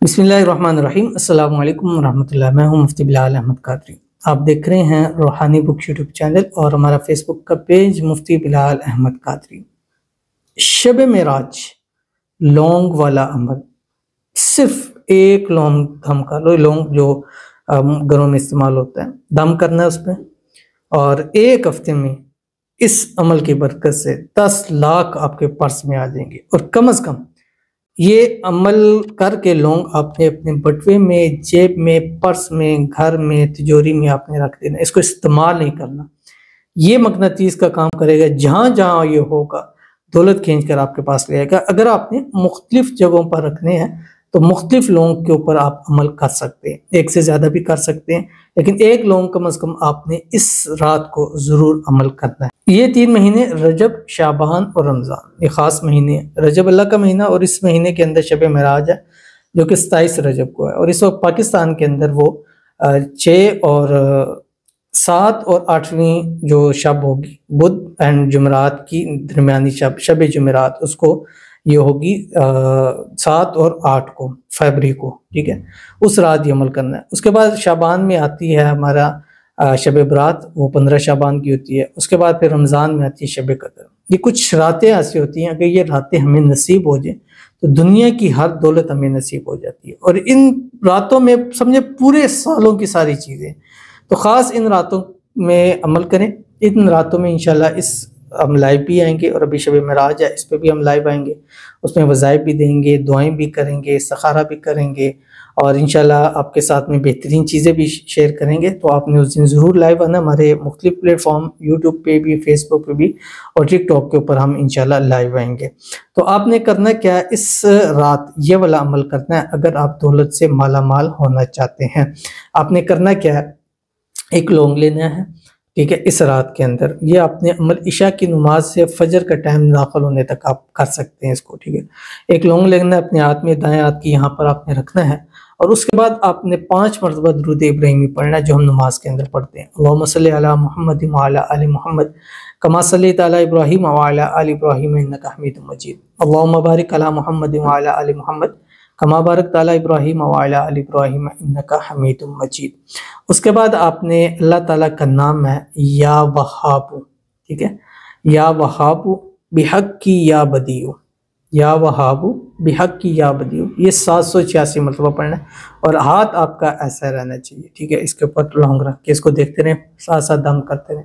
बिस्मिल्लाहिर्रहमानिर्रहीम अस्सलामु अलैकुम वरहमतुल्लाह। मैं हूं मुफ्ती बिलाल अहमद कादरी। आप देख रहे हैं रूहानी बुक्स यूट्यूब चैनल और हमारा फेसबुक का पेज मुफ्ती बिलाल अहमद कादरी। शब मेराज लौंग वाला अमल, सिर्फ एक लौंग दम कर लो। लौंग जो घरों में इस्तेमाल होता है, दम करना है उसमें, और एक हफ्ते में इस अमल की बरकत से 10 लाख आपके पर्स में आ जाएंगे। और कम से कम ये अमल करके लोग आपने अपने बटुए में, जेब में, पर्स में, घर में, तिजोरी में आपने रख देना। इसको इस्तेमाल नहीं करना। ये मकनातीस का काम करेगा। जहां जहां ये होगा दौलत खींच कर आपके पास ले आएगा। अगर आपने मुख्तलिफ जगहों पर रखने हैं तो मुख्तलिफ लोगों के ऊपर आप अमल कर सकते हैं, एक से ज्यादा भी कर सकते हैं, लेकिन एक लोग कम से कम आपने इस रात को जरूर अमल करना है। ये 3 महीने रजब, शाबान और रमजान, ये खास महीने हैं। रजब अल्लाह का महीना और इस महीने के अंदर शब मेराज है जो कि 27 रजब को है। और इस वक्त पाकिस्तान के अंदर वो 6 और 7 और 8वीं जो शब होगी, बुध एंड जुमरात की दरमियानी शब, शब जुमरात, उसको ये होगी 7 और 8 को, फरवरी को, ठीक है। उस रात ये अमल करना है। उसके बाद शाबान में आती है हमारा शब बरात, वो 15 शाबान की होती है। उसके बाद फिर रमज़ान में आती है शब कदर। ये कुछ रातें ऐसी होती हैं, अगर ये रातें हमें नसीब हो जाए तो दुनिया की हर दौलत हमें नसीब हो जाती है। और इन रातों में समझे पूरे सालों की सारी चीज़ें, तो ख़ास इन रातों में अमल करें। इन रातों में इंशाल्लाह इस हम लाइव भी आएंगे, और अभी शब मेराज है, इस पर भी हम लाइव आएंगे। उसमें वज़ाइफ भी देंगे, दुआएं भी करेंगे, इस्तिखारा भी करेंगे, और इंशाल्लाह आपके साथ में बेहतरीन चीज़ें भी शेयर करेंगे। तो आपने उस दिन ज़रूर लाइव आना। हमारे मुख्तलिफ प्लेटफॉर्म, यूट्यूब पे भी, फेसबुक पे भी, और टिकटॉक के ऊपर हम इंशाल्लाह लाइव आएंगे। तो आपने करना क्या है, इस रात ये वाला अमल करना है। अगर आप दौलत से माला माल होना चाहते हैं, आपने करना क्या है, एक लौंग लेना है, ठीक है। इस रात के अंदर ये आपने अमल इशा की नमाज से फजर का टाइम दाखिल होने तक आप कर सकते हैं इसको, ठीक है। एक लौंग लेना है, अपने हाथ में, दाएं हाथ की यहाँ पर आपने रखना है, और उसके बाद आपने 5 मरतबा दुरूद इब्राहिमी पढ़ना है, जो हम नमाज के अंदर पढ़ते हैं। अल्लाहुम्मा सल्ली अला मुहम्मद व अला आलि मुहम्मद कमा सल्लैता अला इब्राहीम व अला आलि इब्राहीम इन्नका हमीदुम मजीद। अल्लाहुम्मा बारिक अला मुहम्मद व अला आलि मुहम्मद कमा बारकता अला इब्राहीम व अला आलि इब्राहीम इन्नका हमीदुम मजीद। उसके बाद आपने अल्लाह ताला का नाम है या वहाबु, ठीक है। या वहाबु बिहक की या बदियो, या वहाबु बिहक की या बदियो, ये 786 मरतबा पढ़ना है। और हाथ आपका ऐसा रहना चाहिए, ठीक है। इसके ऊपर लौंग रख के इसको देखते रहें, साथ साथ दम करते रहें।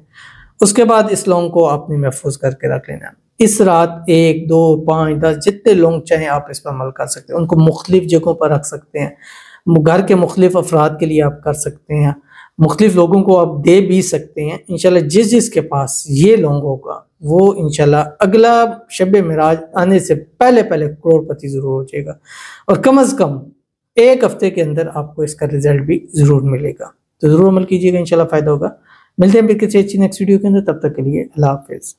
उसके बाद इस लौंग को आपने महफूज करके रख लेना है। इस रात 1, 2, 5, 10 जितने लोग चाहें आप इस पर अमल कर सकते हैं। उनको मुख्तलिफ जगहों पर रख सकते हैं, घर के मुख्तलिफ अफराद के लिए आप कर सकते हैं, मुख्तलिफ लोगों को आप दे भी सकते हैं। इंशाल्लाह जिस जिसके पास ये लौंग होगा वो इंशाल्लाह अगला शब मेराज आने से पहले पहले करोड़पति जरूर हो जाएगा। और कम से कम एक हफ्ते के अंदर आपको इसका रिजल्ट भी जरूर मिलेगा। तो जरूर अमल कीजिएगा, इंशाल्लाह फायदा होगा। मिलते हैं फिर किसी अच्छी नेक्स्ट वीडियो के अंदर, तब तक के लिए अल्लाह हाफिज।